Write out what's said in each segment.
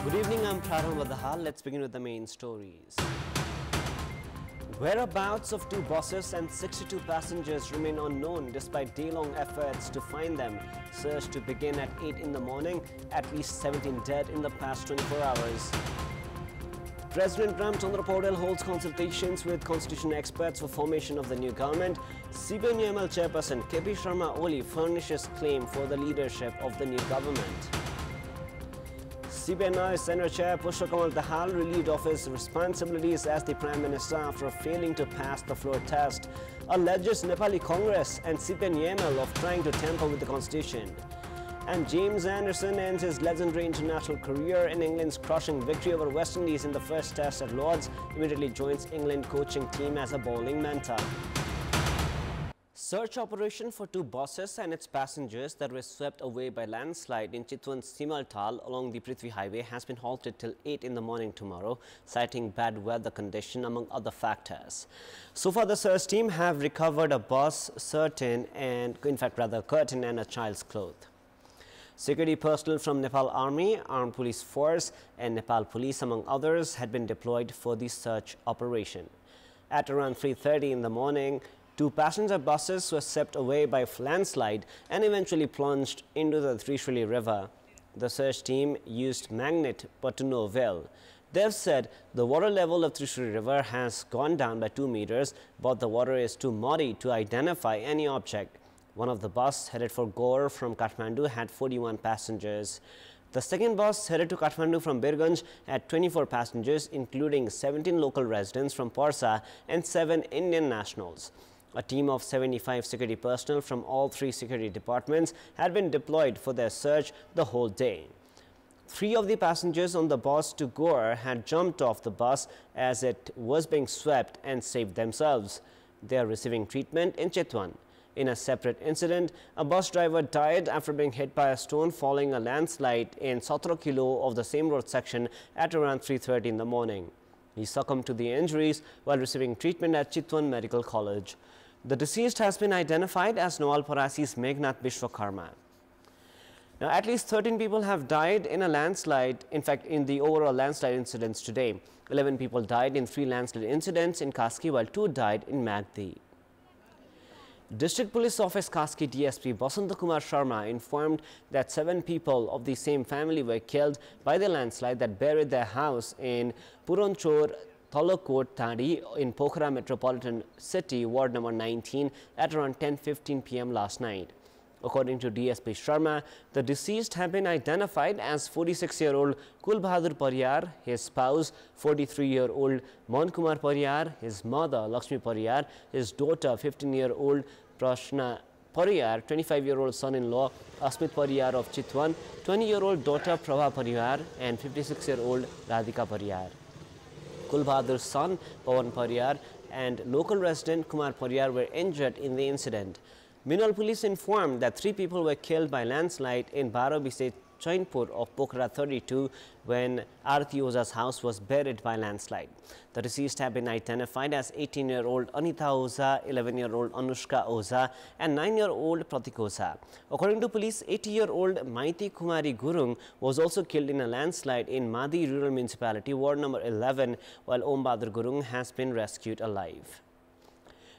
Good evening, I'm Praram Vadahal. Let's begin with the main stories. Whereabouts of 2 buses and 62 passengers remain unknown despite day-long efforts to find them. Search to begin at 8 in the morning, at least 17 dead in the past 24 hours. President Ramchandra Paudel holds consultations with constitution experts for formation of the new government. CPNUML chairperson KP Sharma Oli furnishes claim for the leadership of the new government. CPNI Senate Chair Pushpakamal Dahal relieved of his responsibilities as the Prime Minister after failing to pass the floor test. Alleges Nepali Congress and CPNUML of trying to tamper with the constitution. And James Anderson ends his legendary international career in England's crushing victory over West Indies in the first test at Lord's. Immediately joins England coaching team as a bowling mentor. Search operation for 2 buses and its passengers that were swept away by landslide in Chitwan's Simaltal along the Prithvi Highway has been halted till 8 in the morning tomorrow, citing bad weather condition among other factors. So far, the search team have recovered a bus, curtain and a child's clothes. Security personnel from Nepal Army, Armed Police Force and Nepal Police, among others, had been deployed for the search operation. At around 3:30 in the morning, 2 passenger buses were swept away by landslide and eventually plunged into the Trishuli River. The search team used magnet but to no avail. They've said the water level of Trishuli River has gone down by 2 meters, but the water is too muddy to identify any object. One of the bus headed for Gaur from Kathmandu had 41 passengers. The second bus headed to Kathmandu from Birganj had 24 passengers, including 17 local residents from Parsa and 7 Indian nationals. A team of 75 security personnel from all 3 security departments had been deployed for their search the whole day. 3 of the passengers on the bus to Gaur had jumped off the bus as it was being swept and saved themselves. They are receiving treatment in Chitwan. In a separate incident, a bus driver died after being hit by a stone following a landslide in 17 kilo of the same road section at around 3:30 in the morning. He succumbed to the injuries while receiving treatment at Chitwan Medical College. The deceased has been identified as Noal Parasi's Meghnad Vishwakarma. Now, at least 13 people have died in a landslide, in the overall landslide incidents today. 11 people died in 3 landslide incidents in Kaski, while 2 died in Magdi. District Police Office Kaski DSP Basanta Kumar Sharma informed that 7 people of the same family were killed by the landslide that buried their house in Puronchor Thalokot Tadi in Pokhara Metropolitan City, Ward number 19 at around 10:15 p.m. last night. According to DSP Sharma, the deceased have been identified as 46-year-old Kul Bahadur Pariyar, his spouse, 43-year-old Mon Kumar Pariyar, his mother Lakshmi Pariyar, his daughter 15-year-old Prashna Pariyar, 25-year-old son-in-law Asmit Pariyar of Chitwan, 20-year-old daughter Prabha Pariyar and 56-year-old Radhika Pariyar. Kul Bahadur's son Pawan Pariyar and local resident Kumar Pariyar were injured in the incident. Meanwhile, police informed that 3 people were killed by landslide in Barabise Chainpur of Pokhara 32 when Arati Oza's house was buried by landslide. The deceased have been identified as 18-year-old Anita Oza, 11-year-old Anushka Oza and 9-year-old Pratik Oza. According to police, 80-year-old Maiti Kumari Gurung was also killed in a landslide in Madi Rural Municipality, Ward number 11, while Om Bahadur Gurung has been rescued alive.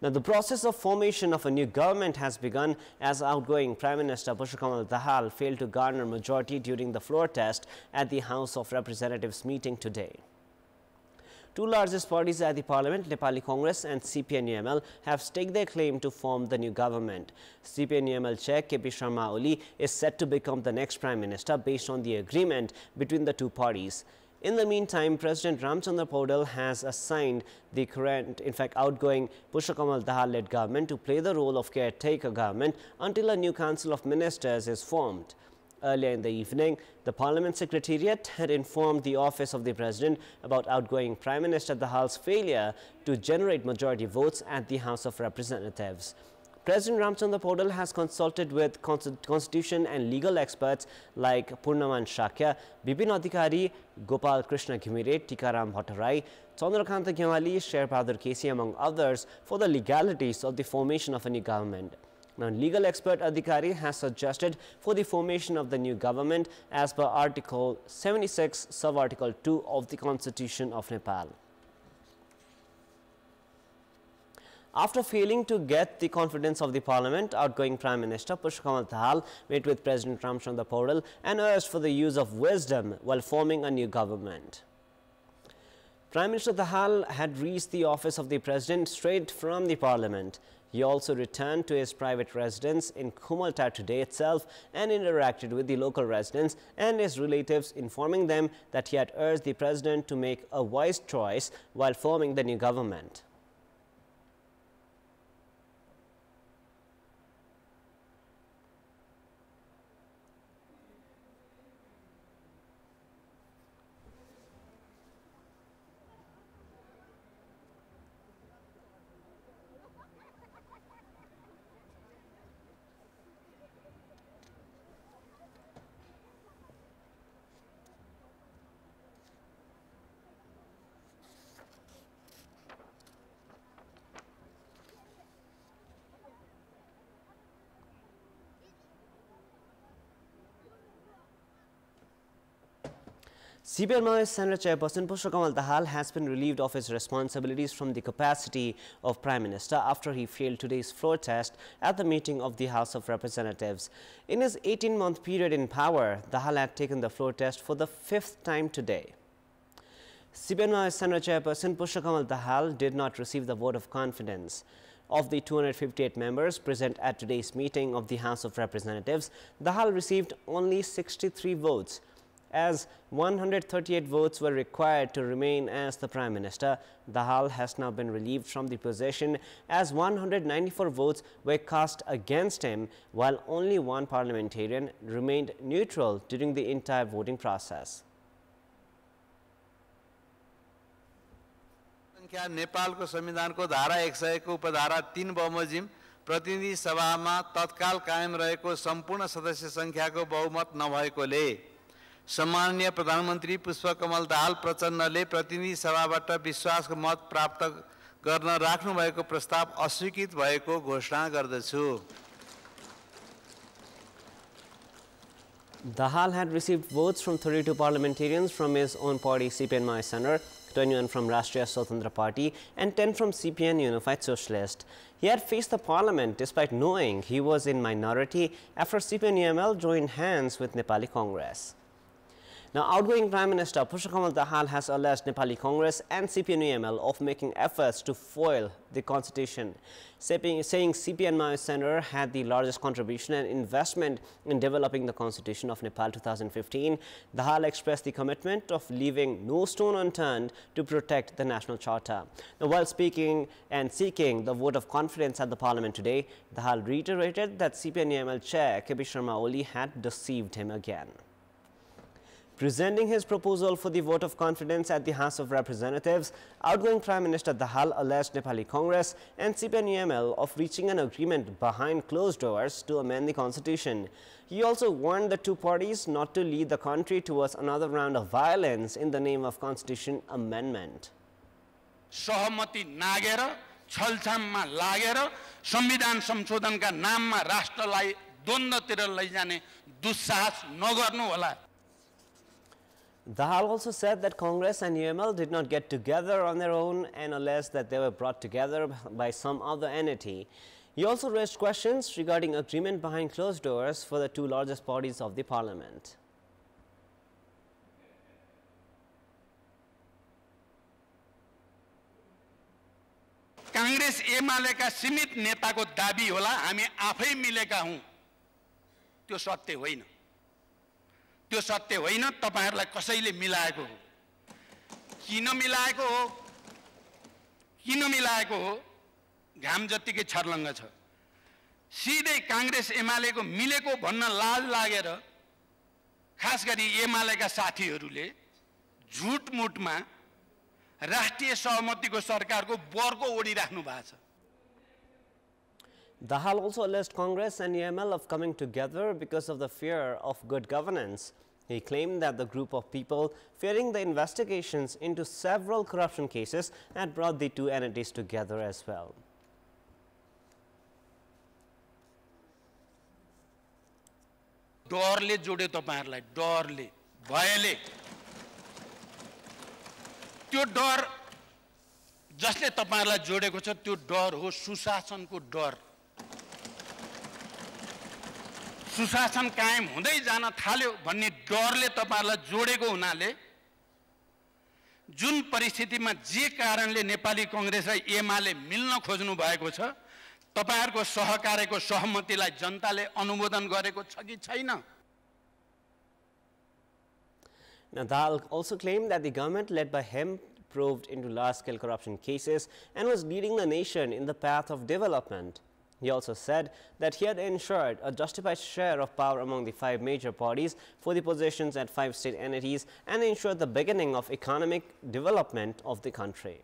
Now, the process of formation of a new government has begun as outgoing Prime Minister Pushpakamal Dahal failed to garner majority during the floor test at the House of Representatives meeting today. 2 largest parties at the Parliament, Nepali Congress and CPNUML, have staked their claim to form the new government. CPNUML Chair KP Sharma Oli is set to become the next Prime Minister based on the agreement between the 2 parties. In the meantime, President Ramchandra Paudel has assigned the outgoing Pushpakamal Dahal-led government to play the role of caretaker government until a new Council of Ministers is formed. Earlier in the evening, the Parliament Secretariat had informed the Office of the President about outgoing Prime Minister Dahal's failure to generate majority votes at the House of Representatives. President Ramchandra Paudel has consulted with constitution and legal experts like Purnaman Shakya, Bipin Adhikari, Gopal Krishna Ghimire, Tikaram Bhattarai, Chandrakanta Gyamali, Sher Bahadur Kesi, among others, for the legalities of the formation of a new government. Now, legal expert Adhikari has suggested for the formation of the new government as per Article 76, Sub-Article 2 of the Constitution of Nepal. After failing to get the confidence of the parliament, outgoing Prime Minister Pushpakamal Dahal met with President Ramchandra Paudel and urged for the use of wisdom while forming a new government. Prime Minister Dahal had reached the office of the President straight from the Parliament. He also returned to his private residence in Khumaltar today itself and interacted with the local residents and his relatives, informing them that he had urged the President to make a wise choice while forming the new government. CPM Senator Chairperson Pushpakamal Dahal has been relieved of his responsibilities from the capacity of Prime Minister after he failed today's floor test at the meeting of the House of Representatives. In his 18-month period in power, Dahal had taken the floor test for the 5th time today. CPM Senator Chairperson Pushpakamal Dahal did not receive the vote of confidence. Of the 258 members present at today's meeting of the House of Representatives, Dahal received only 63 votes. As 138 votes were required to remain as the Prime Minister, Dahal has now been relieved from the position as 194 votes were cast against him, while only one parliamentarian remained neutral during the entire voting process. नेपालको संविधानको धारा 100 को उपधारा 3 बमोजिम प्रतिनिधि सभामा तत्काल कायम रहेको सम्पूर्ण सदस्य संख्याको बहुमत नभएकोले सम्माननीय प्रधानमन्त्री पुष्पकमल दाहाल प्रचण्डले प्रतिनिधि सभाबाट विश्वासको मत प्राप्त गर्न राख्नु भएको प्रस्ताव अस्वीकृत भएको घोषणा गर्दछु। Dahal had received votes from 32 parliamentarians from his own party CPN Center, 21 from Rashtriya Swatantra Party and 10 from CPN Unified Socialist. He had faced the parliament despite knowing he was in minority after CPN-UML joined hands with Nepali Congress. Now, outgoing Prime Minister Pushpakamal Dahal has alleged Nepali Congress and CPN-UML of making efforts to foil the constitution, saying CPN Center had the largest contribution and investment in developing the constitution of Nepal 2015. Dahal expressed the commitment of leaving no stone unturned to protect the national charter. Now, while speaking and seeking the vote of confidence at the parliament today, Dahal reiterated that CPN-UML chair K.P. Sharma Oli had deceived him again. Presenting his proposal for the vote of confidence at the House of Representatives, outgoing Prime Minister Dahal alleged Nepali Congress and CPN-UML of reaching an agreement behind closed doors to amend the constitution. He also warned the two parties not to lead the country towards another round of violence in the name of constitution amendment. सहमति नागेर छलछाममा लागेर संविधान संशोधनका नाममा राष्ट्रलाई द्वन्द्वतिर लैजाने दुस्साहस नगर्नु होला। Dahal also said that Congress and UML did not get together on their own and alleged that they were brought together by some other entity. He also raised questions regarding agreement behind closed doors for the two largest parties of the parliament. Congress एमालेका सीमित नेताको दाबी होला हामी आफै मिलेका हौं, त्यो सत्य होइन। त्यो सत्य होइन, तपाईहरुलाई कसैले मिलाएको हो। किन मिलाएको हो? किन मिलाएको हो? घाम जतिकै छर्लङ्ग छ। सिधै कांग्रेस एमालेको मिलेको भन्न लाज लागेर खास गरी एमालेका साथीहरुले झुटमुटमा राष्ट्रिय सहमतिको सरकारको बर्को ओढिराख्नु भएको छ। Dahal also alleged Congress and UML of coming together because of the fear of good governance. He claimed that the group of people fearing the investigations into several corruption cases had brought the two entities together as well. डरले जोड्यो तपाईहरुलाई, डरले, भयले। त्यो डर जसले तपाईहरुलाई जोडेको छ त्यो डर हो सुशासनको डर। सुशासन कायम हुँदै जान थाल्यो भन्ने डरले तपाईहरुलाई जोडेको हुनाले जुन परिस्थितिमा जे कारणले नेपाली कांग्रेस र एमाले मिल्न खोज्नु भएको छ, तपाईहरुको सहकार्यको सहमतिलाई जनताले अनुमोदन गरेको छ कि छैन? Nadal also claimed that the government led by him proved into large-scale corruption cases and was leading the nation in the path of development. He also said that he had ensured a justified share of power among the 5 major parties for the positions at 5 state entities and ensured the beginning of economic development of the country.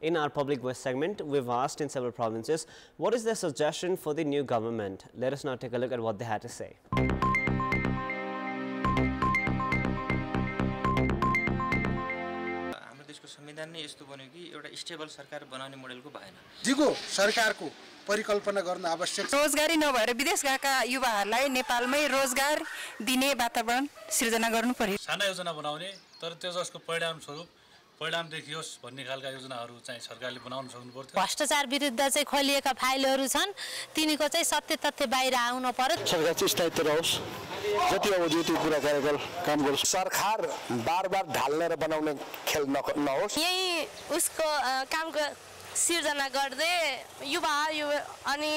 In our public voice segment, we've asked in several provinces what is their suggestion for the new government. Let us now take a look at what they had to say. संविधान ने यस्तो बन्यो कि एउटा stable सरकार बनाउने मोडेलको भएन। जिगो सरकारको परिकल्पना गर्न आवश्यक छ। रोजगारी नभएर विदेश गएका युवाहरूलाई नेपालमै रोजगार दिने वातावरण सृजना गर्नु पर्यो। साना योजना बनाउने तर त्यो जसको परिणाम स्वरूप परिणाम देखियोस् भन्ने खालका योजनाहरू चाहिँ सरकारले बनाउन सक्नु पर्छ। भ्रष्टाचार विरुद्ध चाहिँ खोलिएका फाइलहरू छन्, तिनीको चाहिँ सत्य तथ्य बाहिर आउन पर्यो। सरकार चाहिँ स्थायित्व रहोस्, जति अवधि त्यो पूरा कार्यकाल काम गरोस्। सरकार बार-बार ढाल्ने र बनाउने खेल नहोस्। यही उसको कामको सिर्जना गर्दै युवा अनि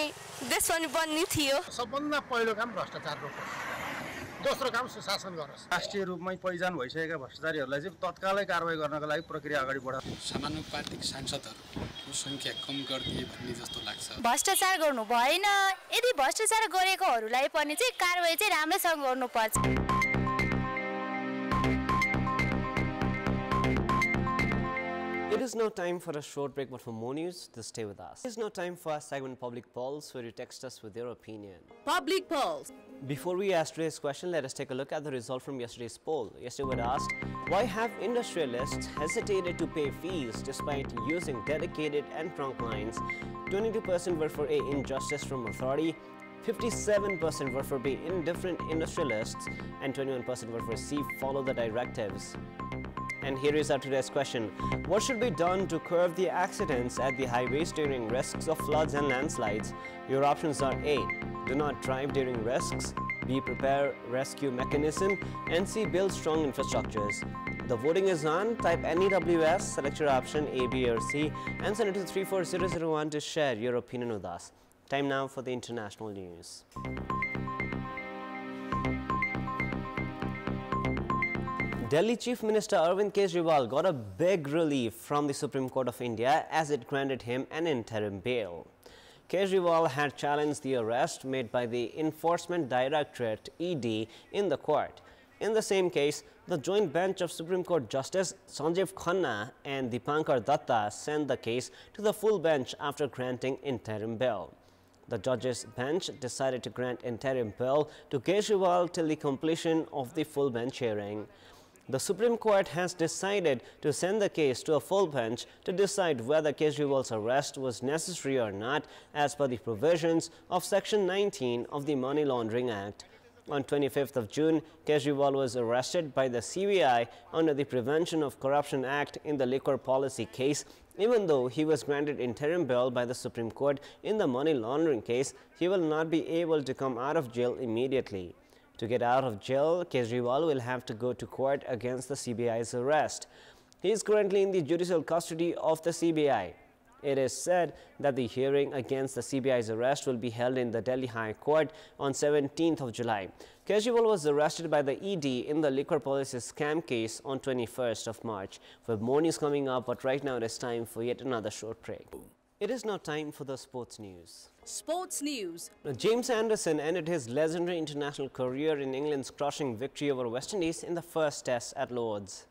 देश पनि बन्ने थियो। सबभन्दा पहिलो काम भ्रष्टाचार रोक्नु, दोस्रो काम सुशासन गरोस्। राष्ट्रिय रूपमै पहिचान भइसकेका भ्रष्टाचारीहरूलाई चाहिँ तत्कालै कारबाही गर्नका लागि प्रक्रिया अगाडि बढाउनु। समानुपातिक सांसदहरूको संख्या कम गरिदिए भन्ने जस्तो लाग्छ। भ्रष्टाचार गर्नु भएन, यदि भ्रष्टाचार गरेकोहरूलाई पनि चाहिँ कारबाही चाहिँ राम्रैसँग गर्नुपर्छ। It is now time for a short break, but for more news, just stay with us. It is now time for our segment Public Polls, where you text us with your opinion. Public Polls. Before we ask today's question, let us take a look at the result from yesterday's poll. Yesterday we asked, why have industrialists hesitated to pay fees despite using dedicated and trunk lines? 22% were for A, injustice from authority, 57% were for B, indifferent industrialists, and 21% were for C, follow the directives. And here is our today's question. What should be done to curb the accidents at the highways during risks of floods and landslides? Your options are A, do not drive during risks, B, prepare rescue mechanism, and C, build strong infrastructures. The voting is on. Type NEWS, select your option A, B or C, and send it to 34001 to share your opinion with us. Time now for the international news. Delhi Chief Minister Arvind Kejriwal got a big relief from the Supreme Court of India as it granted him an interim bail. Kejriwal had challenged the arrest made by the Enforcement Directorate (ED) in the court. In the same case, the joint bench of Supreme Court Justice Sanjeev Khanna and Dipankar Datta sent the case to the full bench after granting interim bail. The judges' bench decided to grant interim bail to Kejriwal till the completion of the full bench hearing. The Supreme Court has decided to send the case to a full bench to decide whether Kejriwal's arrest was necessary or not as per the provisions of Section 19 of the Money Laundering Act. On 25th of June, Kejriwal was arrested by the CBI under the Prevention of Corruption Act in the liquor policy case. Even though he was granted interim bail by the Supreme Court in the money laundering case, he will not be able to come out of jail immediately. To get out of jail, Kejriwal will have to go to court against the CBI's arrest. He is currently in the judicial custody of the CBI. It is said that the hearing against the CBI's arrest will be held in the Delhi High Court on 17th of July. Kejriwal was arrested by the ED in the liquor policy scam case on 21st of March. We have more news coming up, but right now it is time for yet another short break. It is now time for the sports news. Sports news. Now, James Anderson ended his legendary international career in England's crushing victory over West Indies in the first test at Lord's.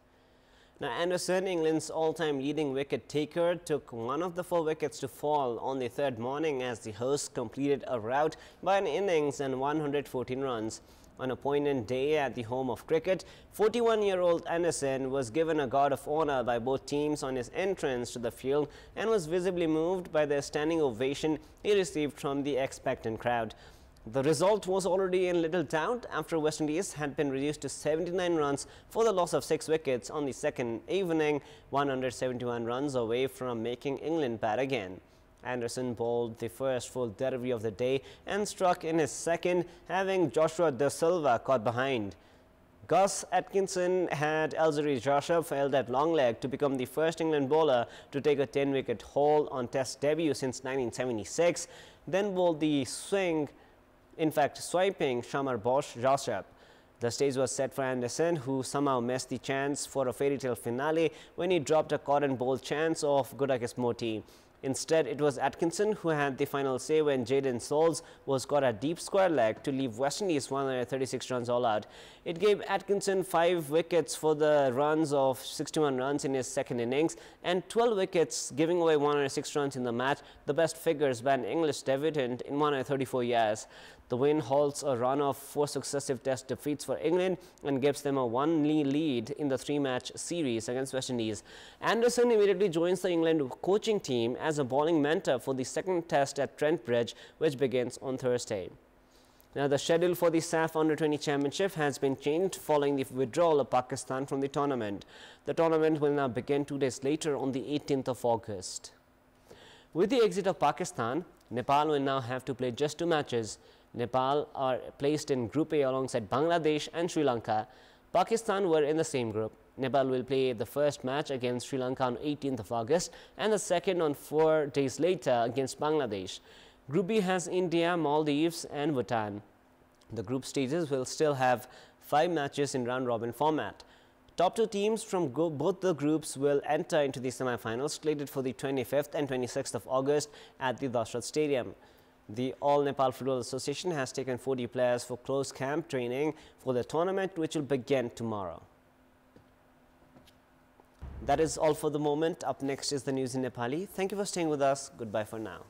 Now, Anderson, England's all-time leading wicket taker, took one of the 4 wickets to fall on the 3rd morning as the hosts completed a rout by an innings and 114 runs. On a poignant day at the home of cricket, 41-year-old Anderson was given a guard of honor by both teams on his entrance to the field and was visibly moved by the standing ovation he received from the expectant crowd. The result was already in little doubt after West Indies had been reduced to 79 runs for the loss of 6 wickets on the second evening, 171 runs away from making England bat again. Anderson bowled the first full delivery of the day and struck in his second, having Joshua De Silva caught behind. Gus Atkinson had Alzari Joshua failed at long leg to become the first England bowler to take a 10-wicket haul on Test debut since 1976, then bowled the swing, in fact swiping Shamar Bosch Joshua. The stage was set for Anderson, who somehow missed the chance for a fairy tale finale when he dropped a cotton ball chance of Gudakis Moti. Instead, it was Atkinson who had the final say when Jayden Souls was caught a deep square leg to leave West Indies 136 runs all out. It gave Atkinson 5 wickets for the runs of 61 runs in his second innings and 12 wickets, giving away 106 runs in the match, the best figures by an English debutant in 134 years. The win halts a run of 4 successive Test defeats for England and gives them a 1-0 lead in the 3-match series against West Indies. Anderson immediately joins the England coaching team as a bowling mentor for the second Test at Trent Bridge, which begins on Thursday. Now, the schedule for the SAF Under-20 Championship has been changed following the withdrawal of Pakistan from the tournament. The tournament will now begin 2 days later on the 18th of August. With the exit of Pakistan, Nepal will now have to play just 2 matches. Nepal are placed in Group A alongside Bangladesh and Sri Lanka. Pakistan were in the same group. Nepal will play the first match against Sri Lanka on 18th of August and the second on 4 days later against Bangladesh. Group B has India, Maldives and Bhutan. The group stages will still have 5 matches in round-robin format. Top 2 teams from both the groups will enter into the semi-finals slated for the 25th and 26th of August at the Dashrath Stadium. The All Nepal Football Association has taken 40 players for close camp training for the tournament, which will begin tomorrow. That is all for the moment. Up next is the news in Nepali. Thank you for staying with us. Goodbye for now.